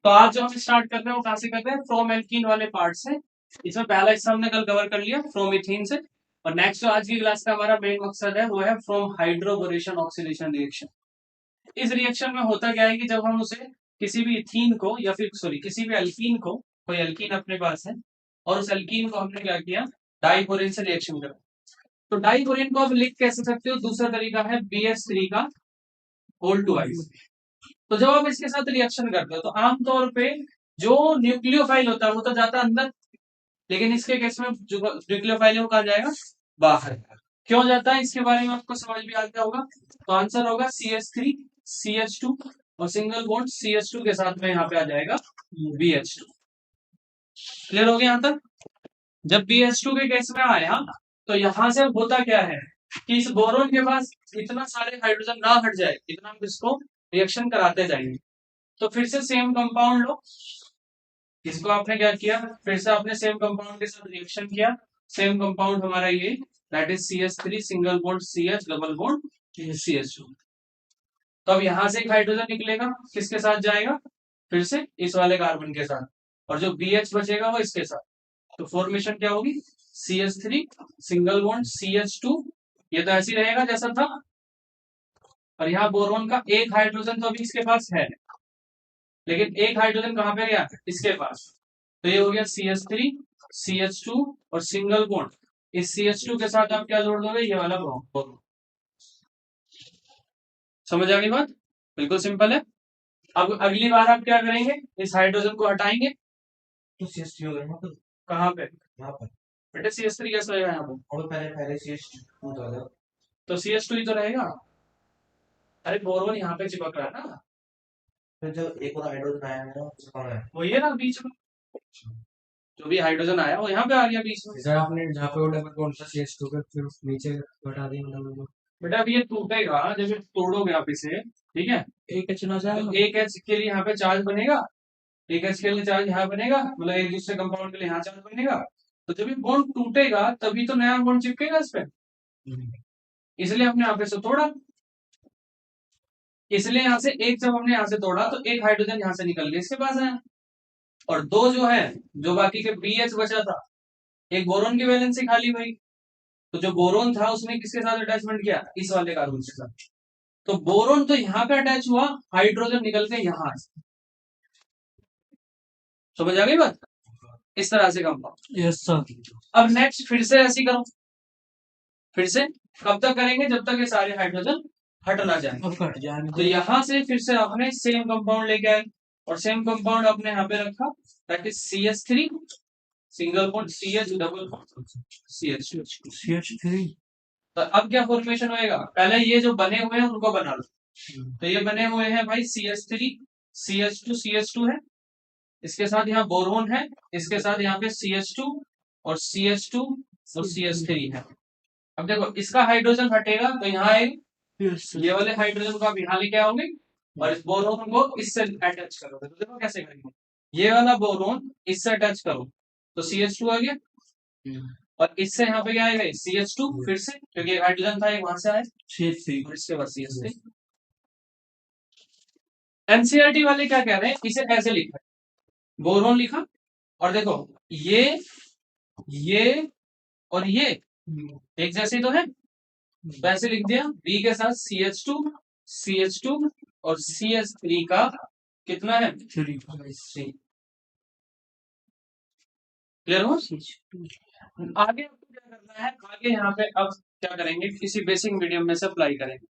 तो आज जो हम स्टार्ट कर रहे हैं वो कहां से कर रहे हैं, फ्रॉम एल्कीन वाले पार्ट से। इसमें पहला हिस्सा हमने कल कवर कर लिया फ्रॉम इथीन से। और नेक्स्ट जो आज की क्लास का हमारा मेन मकसद है वो है फ्रॉम हाइड्रोबोरेशन ऑक्सीडेशन रिएक्शन। इस रिएक्शन में होता क्या है कि जब हम उसे किसी भी इथीन को या फिर सॉरी किसी भी एल्कीन को, कोई एल्कीन अपने पास है और उस एल्कीन को हमने क्या किया, डाइबोरेन से रिएक्शन करा। तो डाइबोरेन को आप लिख कैसे सकते हो, दूसरा तरीका है BH3 का होल टू आइस। तो जब आप इसके साथ रिएक्शन करते हो तो आमतौर पे जो न्यूक्लियोफाइल होता है वो तो जाता है अंदर, लेकिन इसके केस में जो न्यूक्लियोफाइल है वो कहा जाएगा बाहर। क्यों जाता है इसके बारे में आपको समझ भी आ गया होगा। तो आंसर होगा CH3 CH2 और सिंगल बॉन्ड CH2 के साथ में यहाँ पे आ जाएगा BH2। क्लियर हो गया यहाँ तक। जब BH2 के केस में आया तो यहां से होता क्या है कि इस बोरोन के पास इतना सारे हाइड्रोजन ना हट जाए, इतना हम इसको रिएक्शन कराते जाएंगे। तो फिर से सेम कंपाउंड लो, इसको आपने क्या किया, फिर से आपने सेम कंपाउंड के साथ रिएक्शन किया। सेम कंपाउंड हमारा ये that is CH3 single bond CH double bond CH2। तो अब यहां से एक हाइड्रोजन निकलेगा, किसके साथ जाएगा, फिर से इस वाले कार्बन के साथ, और जो BH बचेगा वो इसके साथ। तो फॉर्मेशन क्या होगी, CH3 सिंगल बॉन्ड CH2। ये तो ऐसे ही रहेगा जैसा था। और यहाँ बोरोन का एक हाइड्रोजन तो अभी इसके पास है, लेकिन एक हाइड्रोजन कहां पे गया, इसके पास। तो ये हो गया CH3 CH2 और सिंगल बॉन्ड। इस CH2 के साथ आप क्या जोड़ दोगे, ये वाला बोरोन। समझ आ गई बात, बिल्कुल सिंपल है। अब अगली बार आप क्या करेंगे, इस हाइड्रोजन को हटाएंगे तो CH3 हो गया तो कहां पे, यहाँ पर। बेटे CH3 कैसे रहेगा यहाँ पर, और पहले पहले CH2 तो CH2 ही तो रहेगा। अरे बोरोन यहाँ पे चिपक रहा है ना, फिर जो एक और हाइड्रोजन आया है उसको कहाँ है, वो ये ना बीच में, जो भी हाइड्रोजन आया वो यहाँ पे आ गया बीच में। सर आपने जहाँ पे वो डबल बॉन्ड था CH2 पे फिर नीचे हटा दिया डबल बॉन्ड। बेटा अब ये टूटेगा जब ये तोड़ोगे आप इसे, ठीक है। एक एच ना जाए, तो एक एच के लिए यहाँ पे चार्ज बनेगा, एक एच के लिए चार्ज यहाँ बनेगा, मतलब एक दूसरे कंपाउंड के लिए यहाँ चार्ज बनेगा। तो जब ये बॉन्ड टूटेगा तभी तो नया बॉन्ड चिपकेगा इस पे, इसलिए हमने यहाँ पे से तोड़ा। इसलिए यहाँ से एक, जब हमने यहाँ से तोड़ा तो एक हाइड्रोजन यहाँ से निकल गया इसके पास आया, और दो जो है, जो बाकी के BH बचा था, एक बोरोन की वैलेंसी खाली हुई। तो जो बोरोन था उसने किसके साथ अटैचमेंट किया, इस वाले कार्बन के साथ। तो बोरोन तो यहाँ पे अटैच हुआ, हाइड्रोजन निकल के यहाँ। समझ आ गई बात, इस तरह से कंपाउंड। Yes sir. अब नेक्स्ट फिर से ऐसी करो, फिर से कब तक करेंगे, जब तक ये सारे हाइड्रोजन हट ना जाए। हट जाए तो यहां से फिर से आपने सेम कंपाउंड लेके आए, और सेम कंपाउंड आपने यहाँ पे रखा, that is CH3 single bond CH double bond CH3। तो अब क्या फॉर्मेशन होएगा, पहले ये जो बने हुए हैं उनको बना लो। तो ये बने हुए हैं भाई CH3 CH2 है, इसके साथ यहाँ बोरोन है, इसके साथ यहाँ पे CH2 और CH2 और CH3 है। अब देखो इसका हाइड्रोजन हटेगा तो यहाँ आएगा, ये वाले हाइड्रोजन को आप यहाँ लेके आओगे और इस बोरोन को इससे अटैच करोगे। तो देखो कैसे करेंगे, ये वाला बोरोन इससे अटैच करो तो CH2 आ गया, और इससे यहाँ पे क्या आएगा CH2 फिर से, क्योंकि हाइड्रोजन था एक वहां से आया CH3 और इसके बाद CH3। एनसीईआरटी वाले क्या कह रहे हैं, इसे ऐसे लिखा, बोरोन लिखा, और देखो ये और ये एक जैसे ही तो है, वैसे लिख दिया। बी के साथ CH2 और CH3 का कितना है 3। क्लियर हो, आगे आपको क्या करना है, आगे यहाँ पे अब क्या करेंगे, किसी बेसिक मीडियम में से अप्लाई करेंगे,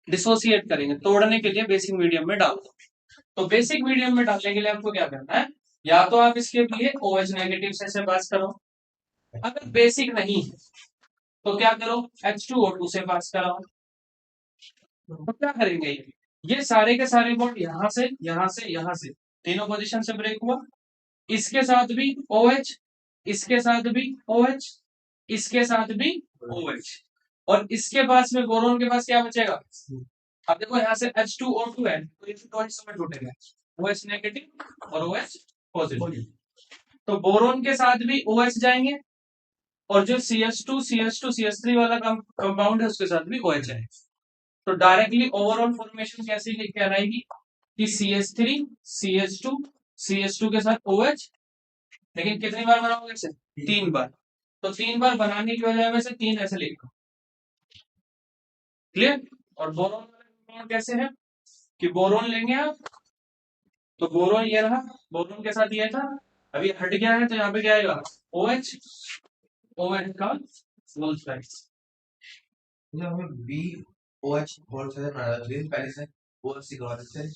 डिसोसिएट करेंगे, तोड़ने के लिए बेसिक मीडियम में डाल दो। तो बेसिक मीडियम में डालने के लिए आपको क्या करना है, या तो आप इसके लिए OH नेगेटिव से पास करो, अगर बेसिक नहीं है तो क्या करो H2O2 से पास कराओ। तो क्या करेंगे, ये सारे के सारे बॉन्ड यहाँ से यहाँ से यहाँ से तीनों पोजीशन से ब्रेक हुआ, इसके साथ भी OH, इसके साथ भी OH, इसके साथ भी OH, और इसके पास में बोरोन के पास क्या बचेगा। अब देखो यहाँ से H2O2 है तो ये दो हिस्सों में टूटेगा, OH नेगेटिव और OH पॉजिटिव। तो बोरोन के साथ भी OH जाएंगे, और जो CH2 CH3 वाला कंपाउंड है उसके साथ भी OH है। तो डायरेक्टली ओवरऑल फॉर्मेशन कैसी कहलाएगी कि CH3 CH2 CH2 के साथ OH, लेकिन कितनी बार बनाओगे इसे? 3 बार। तो 3 बार बनाने की वजह में से 3 ऐसे लिखो, क्लियर। और बोरोन वाला कैसे है कि बोरोन लेंगे आप, तो बोरोन ये रहा, बोरोन के साथ ये था, अभी हट गया है तो यहाँ पे क्या आएगा? OH, OH का मोल प्राइस। हमें बी ओ एच होल से पहले से ओ एच सिखा देते हैं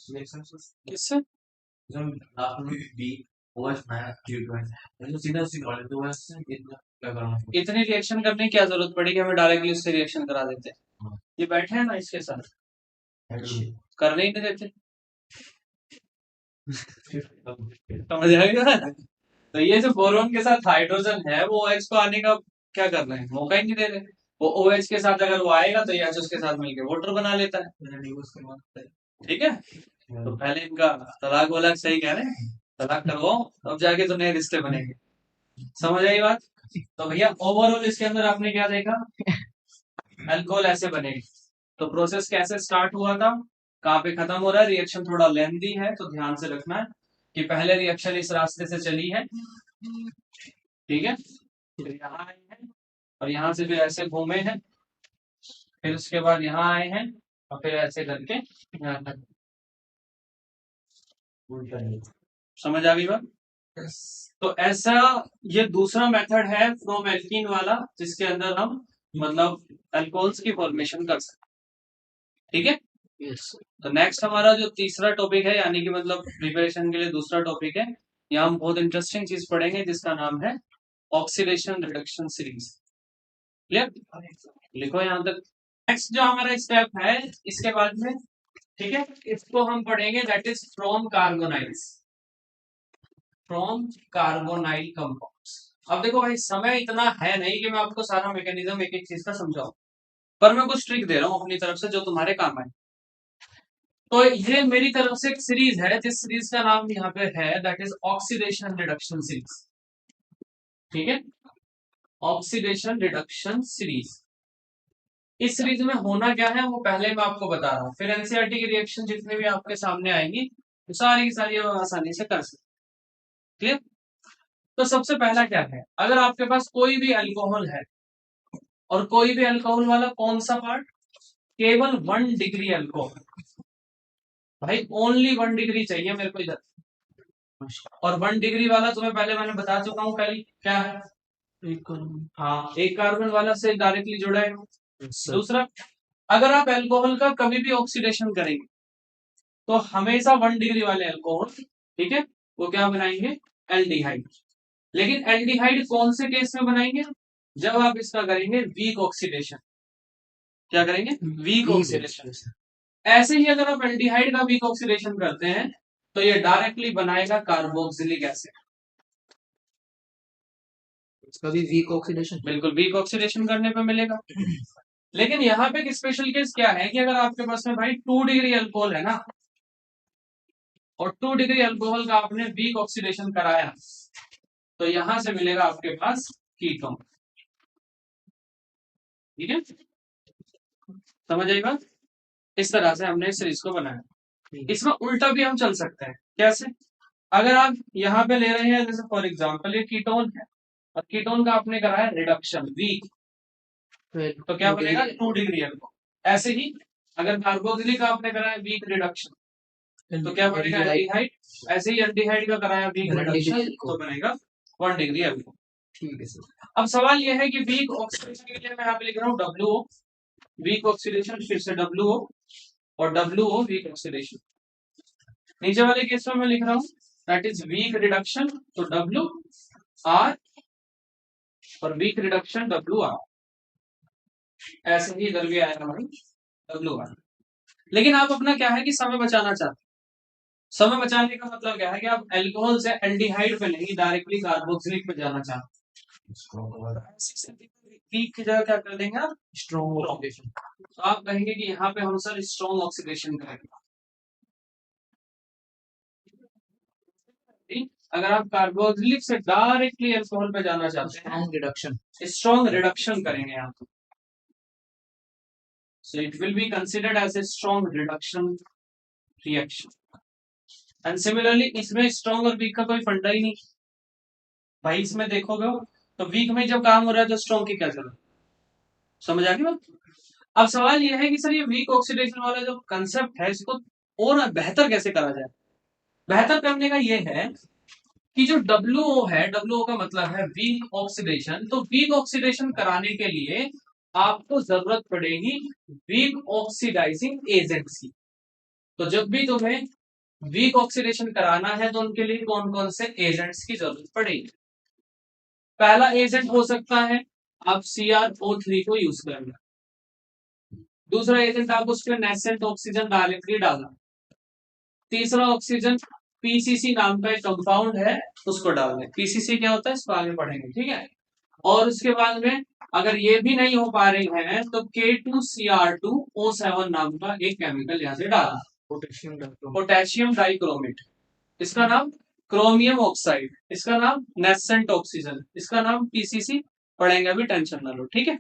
किससे? जब लास्ट में बी ओ एच बनाया तो सीधा सिखा देते ओ एच से इतना क्या करना है। इतनी रिएक्शन करने की क्या जरूरत पड़ेगी, हमें डायरेक्टली उससे रिएक्शन करा देते हैं। हाँ। ये बैठे हैं ना इसके साथ, करने ही नहीं देते, समझ आएगा। तो ये जो बोरोन के साथ हाइड्रोजन है वो OH को आने का क्या कर रहे हैं, मौका ही नहीं दे रहे। वो OH के साथ अगर वो आएगा तो ये H उसके साथ मिलकर वाटर बना लेता है, ठीक है। तो पहले इनका तलाक वलाक सही कह रहे हैं, तलाक करवाओ तब जाके तो नए रिश्ते बनेंगे, समझ आई बात। तो भैया ओवरऑल इसके अंदर आपने क्या देखा, अल्कोहल ऐसे बनेगी। तो प्रोसेस कैसे स्टार्ट हुआ था, कहाँ पे खत्म हो रहा है, रिएक्शन थोड़ा लेंथी है तो ध्यान से रखना है कि पहले रिएक्शन इस रास्ते से चली है, ठीक है, फिर यहाँ आए हैं और यहाँ से फिर ऐसे घूमे हैं, फिर उसके बाद यहाँ आए हैं और फिर ऐसे करके यहाँ तक। समझ आ गई बात। तो ऐसा ये दूसरा मेथड है फ्रॉम एल्कीन वाला, जिसके अंदर हम मतलब अल्कोहल्स की फॉर्मेशन कर सकते हैं, ठीक है। तो नेक्स्ट हमारा जो तीसरा टॉपिक है, यानी कि मतलब प्रिपरेशन के लिए दूसरा टॉपिक है, यहाँ हम बहुत इंटरेस्टिंग चीज पढ़ेंगे जिसका नाम है ऑक्सीडेशन रिडक्शन सीरीज, क्लियर। लिखो यहाँ तक। नेक्स्ट जो हमारा स्टेप है इसके बाद में, ठीक है, इसको हम पढ़ेंगे, that is from carbonyls, from carbonyl compounds. अब देखो भाई समय इतना है नहीं कि मैं आपको सारा मैकेनिज्म एक एक चीज का समझाऊं, पर मैं कुछ ट्रिक दे रहा हूं अपनी तरफ से जो तुम्हारे काम आए। तो ये मेरी तरफ से एक सीरीज है, जिस सीरीज का नाम यहाँ पे है that is oxidation reduction series, ठीक है, ऑक्सीडेशन रिडक्शन सीरीज। इस सीरीज में होना क्या है वो पहले मैं आपको बता रहा हूँ, फिर एनसीईआरटी की रिएक्शन जितने भी आपके सामने आएंगी तो सारी की सारी आसानी से कर सकते, क्लियर। तो सबसे पहला क्या है, अगर आपके पास कोई भी अल्कोहल है, और कोई भी अल्कोहल वाला कौन सा पार्ट, केवल 1 डिग्री अल्कोहल, भाई ओनली 1 डिग्री चाहिए मेरे को इधर, और 1 डिग्री वाला तुम्हें पहले मैंने बता चुका हूँ कल क्या है, हाँ एक कार्बन वाला से डायरेक्टली जुड़ा है। दूसरा, अगर आप अल्कोहल का कभी भी ऑक्सीडेशन करेंगे तो हमेशा 1 डिग्री वाले अल्कोहल, ठीक है, वो क्या बनाएंगे, एल्डिहाइड। लेकिन एल्डिहाइड कौन से केस में बनाएंगे, जब आप इसका करेंगे वीक ऑक्सीडेशन, क्या करेंगे, वीक ऑक्सीडेशन। ऐसे ही अगर आप एल्डिहाइड का वीक ऑक्सीडेशन करते हैं तो ये डायरेक्टली बनाएगा कार्बोक्सिलिक एसिड, इसका भी वीक ऑक्सीडेशन, बिल्कुल वीक ऑक्सीडेशन करने पे मिलेगा। लेकिन यहाँ पे एक स्पेशल केस क्या है कि अगर आपके पास में भाई 2 डिग्री अल्कोहल है ना, और 2 डिग्री अल्कोहल का आपने वीक ऑक्सीडेशन कराया, तो यहां से मिलेगा आपके पास कीटोन, ठीक है, समझ आई बात। इस तरह से हमने इस सीरीज को बनाया। इसमें उल्टा भी हम चल सकते हैं, कैसे, अगर आप यहाँ पे ले रहे हैं जैसे फॉर एग्जांपल ये कीटोन है और कीटोन का आपने कराया रिडक्शन वीक, तो क्या बनेगा, 2 डिग्री अल्कोहल। ऐसे ही अगर कार्बोक्सिलिक का आपने कराया वीक रिडक्शन तो क्या बनेगा, एल्डिहाइड। ऐसे ही एल्डिहाइड का कराया वीक रिडक्शन तो बनेगा 1 डिग्री अल्कोहल, ठीक है सर। अब सवाल यह है कि वीक ऑक्सीडेशन के लिए मैं यहाँ पे लिख रहा हूँ WO, वीक ऑक्सीडेशन, फिर से WO और WO वीक ऑक्सीडेशन। नीचे वाले केस में मैं लिख रहा हूँ दैट इज वीक रिडक्शन, तो WR और वीक रिडक्शन WR, ऐसे ही इधर भी आएगा भाई WR। लेकिन आप अपना क्या है कि समय बचाना चाहते हैं, समय बचाने का मतलब क्या है कि आप अल्कोहल से एल्डिहाइड पे नहीं डायरेक्टली कार्बोक्सिलिक पे जाना चाहते हैं, वीक की जगह क्या कर देंगे आप, स्ट्रॉन्ग ऑक्सीडेशन। तो आप कहेंगे कि यहाँ पे हम सर स्ट्रॉन्ग ऑक्सीडेशन करेंगे, अगर आप कार्बोक्सिलिक से डायरेक्टली अल्कोहल पे जाना चाहते हैं, स्ट्रॉन्ग रिडक्शन, स्ट्रॉन्ग रिडक्शन करेंगे यहाँ पे, so it will be considered as a strong reduction reaction, and similarly इसमें स्ट्रॉन्ग और वीक का कोई फंडा ही नहीं भाई। इसमें देखोगे तो वीक में जब काम हो रहा है तो स्ट्रॉन्ग की क्या जरूरत, समझ आ गई बात। अब सवाल यह है कि सर ये वीक ऑक्सीडेशन वाला जो कंसेप्ट है इसको और बेहतर कैसे करा जाए। बेहतर करने का ये है कि जो WO है, WO का मतलब है वीक ऑक्सीडेशन, तो वीक ऑक्सीडेशन कराने के लिए आपको जरूरत पड़ेगी वीक ऑक्सीडाइजिंग एजेंट्स की। तो जब भी तुम्हें वीक ऑक्सीडेशन कराना है तो उनके लिए कौन कौन से एजेंट्स की जरूरत पड़ेगी। पहला एजेंट हो सकता है आप CrO3 को यूज करना। दूसरा एजेंट आप उस पर नेसेंट ऑक्सीजन डायरेक्टली डालना। तीसरा ऑक्सीजन PCC नाम का एक कंपाउंड है उसको डाल दें। PCC क्या होता है इसको आगे पढ़ेंगे, ठीक है। और उसके बाद में अगर ये भी नहीं हो पा रही है तो K2Cr2O7 नाम का एक केमिकल यहाँ से डालना, पोटेशियम डाइक्रोमेट। इसका नाम क्रोमियम ऑक्साइड, इसका नाम नेसेंट ऑक्सीजन, इसका नाम PCC। पढ़ेंगे अभी, टेंशन ना लो, ठीक है।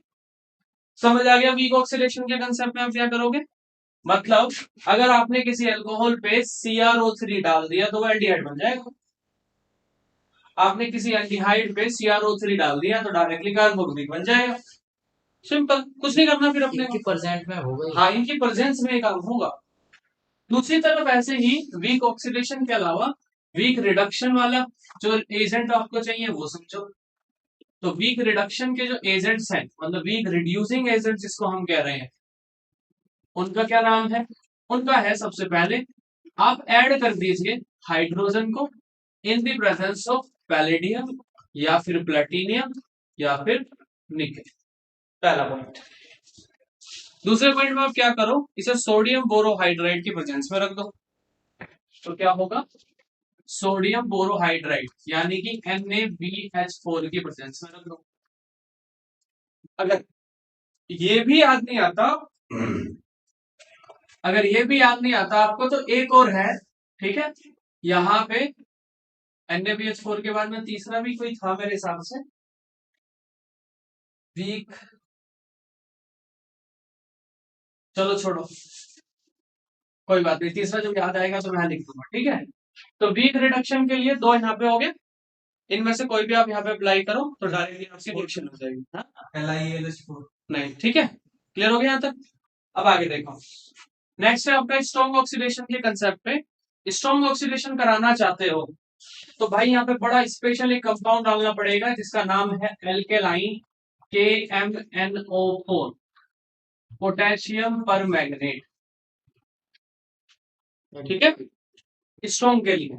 समझ आ गया वीक ऑक्सीडेशन के कंसेप्ट में आप क्या करोगे। मतलब अगर आपने किसी अल्कोहल पे CrO3 डाल दिया तो वो एल्डिहाइड बन जाएगा। आपने किसी एल्डिहाइड पे CrO3 डाल दिया तो डायरेक्टली कार्बोक्सिलिक बन जाएगा। सिंपल, कुछ नहीं करना फिर अपने प्रेजेंट में होगा। हाँ, इनकी प्रेजेंस में काम होगा। दूसरी तरफ ऐसे ही वीक ऑक्सीडेशन के अलावा वीक रिडक्शन वाला जो एजेंट आपको चाहिए वो समझो। तो वीक रिडक्शन के जो एजेंट्स हैं, मतलब वीक रिड्यूसिंग एजेंट जिसको हम कह रहे हैं, उनका क्या नाम है। उनका है सबसे पहले आप ऐड कर दीजिए हाइड्रोजन को इन द प्रेजेंस ऑफ पैलेडियम या फिर प्लेटिनियम या फिर निकेल, पहला पॉइंट। दूसरे पॉइंट में आप क्या करो, इसे सोडियम बोरोहाइड्राइड की प्रेजेंस में रख दो। तो क्या होगा, सोडियम बोरोहाइड्राइड यानी कि NaBH4 की प्रेजेंस में रख दो। अगर ये भी याद नहीं आता, अगर ये भी याद नहीं आता आपको तो एक और है, ठीक है। यहां पे NaBH4 के बाद में तीसरा भी कोई था मेरे हिसाब से वीक, चलो छोड़ो कोई बात नहीं, तीसरा जब याद आएगा तो मैं लिख दूंगा, ठीक है। तो वीक रिडक्शन के लिए दो यहाँ पे हो गए, इनमें से कोई भी आप यहाँ पे अप्लाई करो तो डायरेक्टली आपकी रिएक्शन हो जाएगी। हाँ? नहीं, ठीक है, क्लियर हो गया यहाँ तक। अब आगे देखो, नेक्स्ट है आपका स्ट्रॉन्ग ऑक्सीडेशन के कंसेप्ट पे। स्ट्रॉन्ग ऑक्सीडेशन कराना चाहते हो तो भाई यहाँ पे बड़ा स्पेशल एक कंपाउंड डालना पड़ेगा जिसका नाम है एल्केलाइन KMNO4, पोटेशियम पर मैग्नेट, ठीक है, स्ट्रॉन्ग के लिए।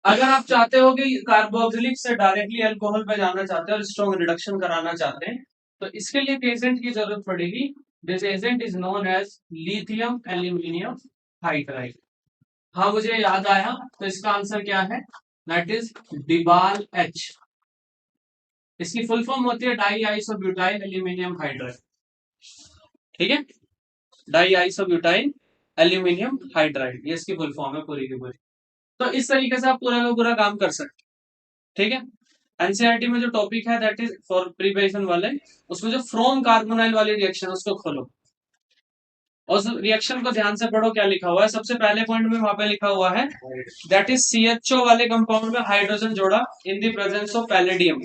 अगर आप चाहते हो कि कार्बोक्सिलिक से डायरेक्टली अल्कोहल पे जाना चाहते हैं और स्ट्रॉन्ग रिडक्शन कराना चाहते हैं तो इसके लिए एक एजेंट की जरूरत पड़ेगी। This agent is known as lithium aluminium hydride. हाँ मुझे याद आया, तो इसका आंसर क्या है, दैट इज डिबाल H। इसकी फुल फॉर्म होती है डाई आइसोब्यूटाइल एल्यूमिनियम हाइड्राइड, ठीक है, डाई आइसोब्यूटाइल एल्यूमिनियम हाइड्राइड, ये इसकी फुल फॉर्म है पूरी की पूरी। तो इस तरीके से आप पूरा का पूरा काम कर सकते, ठीक है। एनसीईआरटी में जो टॉपिक है दैट इज फॉर प्रिपरेशन वाले, उसमें जो फ्रोम कार्बोनाइल वाली रिएक्शन उसको खोलो और उस रिएक्शन को ध्यान से पढ़ो क्या लिखा हुआ है। सबसे पहले पॉइंट में वहां पे लिखा हुआ है दैट इज CHO वाले कंपाउंड में हाइड्रोजन जोड़ा इन द प्रेजेंस ऑफ पैलेडियम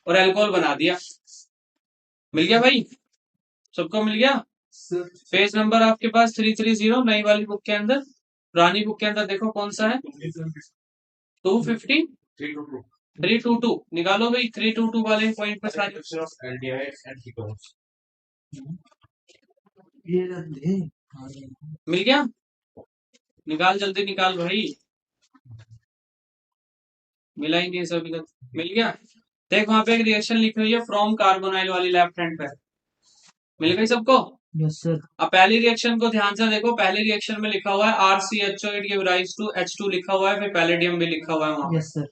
और अल्कोहल बना दिया। मिल गया भाई, सबको मिल गया। पेज नंबर आपके पास 330 नई वाली बुक के अंदर, पुरानी बुक के अंदर देखो कौन सा है, 250 322 निकालो भाई, 322 वाले पॉइंट पर सारे मिल गया। निकाल जल्दी निकाल भाई, मिला ही नहीं सभी तक, मिल गया। देख वहां पे एक रिएक्शन लिखी हुई है फ्रॉम कार्बोनाइल वाली लेफ्ट हैंड पे, मिल गई सबको। Yes sir. अब पहली रिएक्शन को ध्यान से देखो, पहली रिएक्शन में लिखा हुआ है RCHO it give rise to H2 लिखा हुआ है, फिर पैलेडियम भी लिखा हुआ है वहां यस सर।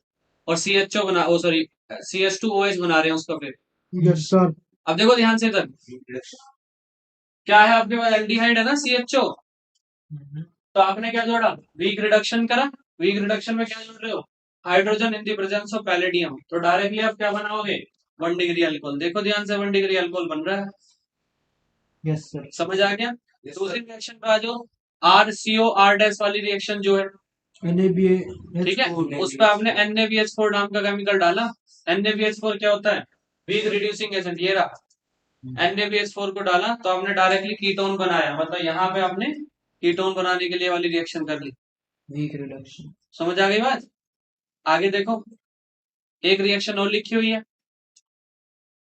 और CHO बना, ओ सॉरी CH2OH बना रहे हैं उसका फिर। Yes sir. अब देखो ध्यान से इधर क्या है आपके पास, एल्डिहाइड है ना CHO, तो आपने क्या जोड़ा, वीक रिडक्शन करा। वीक रिडक्शन में क्या जोड़ रहे हो, hydrogen in the presence of palladium, तो डायरेक्टली आप क्या बनाओगे 1 डिग्री अल्कोहल। देखो ध्यान से 1 डिग्री अल्कोहल बन रहा है। Yes sir. समझ आ गया। दूसरी रिएक्शन पे आ जाओ, RCO R डैश वाली रिएक्शन जो है NaBH4 ठीक है, उस पर आपने NaBH4 नाम का केमिकल डाला। NaBH4 क्या होता है? वीक रिड्यूसिंग एजेंट, ये रहा। NaBH4 को डाला तो आपने डायरेक्टली कीटोन बनाया, मतलब यहाँ पे आपने कीटोन बनाने के लिए वाली रिएक्शन कर ली। Week reduction. समझ आ गई बात? आगे देखो, एक रिएक्शन और लिखी हुई है,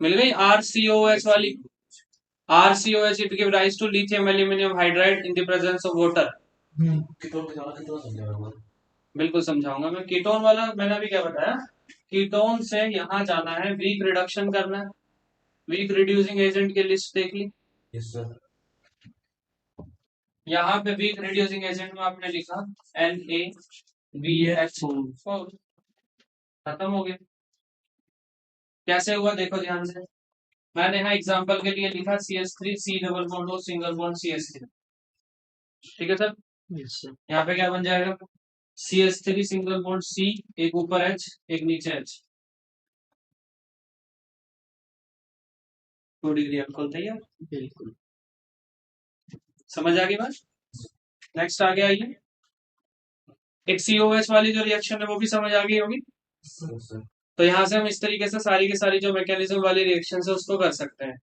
मिल गई, RCOH वाली। RCOH it give rise to lithium aluminium hydride in the presence of water. Ketone के द्वारा कितना समझाया हुआ बिल्कुल समझाऊंगा मैं। कीटोन वाला मैंने अभी क्या बताया, कीटोन से यहाँ जाना है, वीक रिडक्शन करना है। वीक रिड्यूसिंग एजेंट की लिस्ट देख ली। यस सर यहाँ पे वीक रिड्यूसिंग एजेंट में आपने लिखा NaBH4, खत्म हो गया। कैसे हुआ देखो ध्यान से, मैंने यहाँ एग्जांपल के लिए लिखा CH3 C double bond O single bond CH3। ठीक है सर, यस सर। यहाँ पे क्या बन जाएगा, CH3 सिंगल बॉन्ड C, एक ऊपर H एक नीचे H, 2 डिग्री अल्कोहल तैयार। बिल्कुल। समझ आ गई बात? नेक्स्ट आगे आइए, एक COH वाली जो रिएक्शन है वो भी समझ आ गई होगी। सर तो यहाँ से हम इस तरीके से सारी की सारी जो मैकेनिज्म वाली रिएक्शन है उसको कर सकते हैं।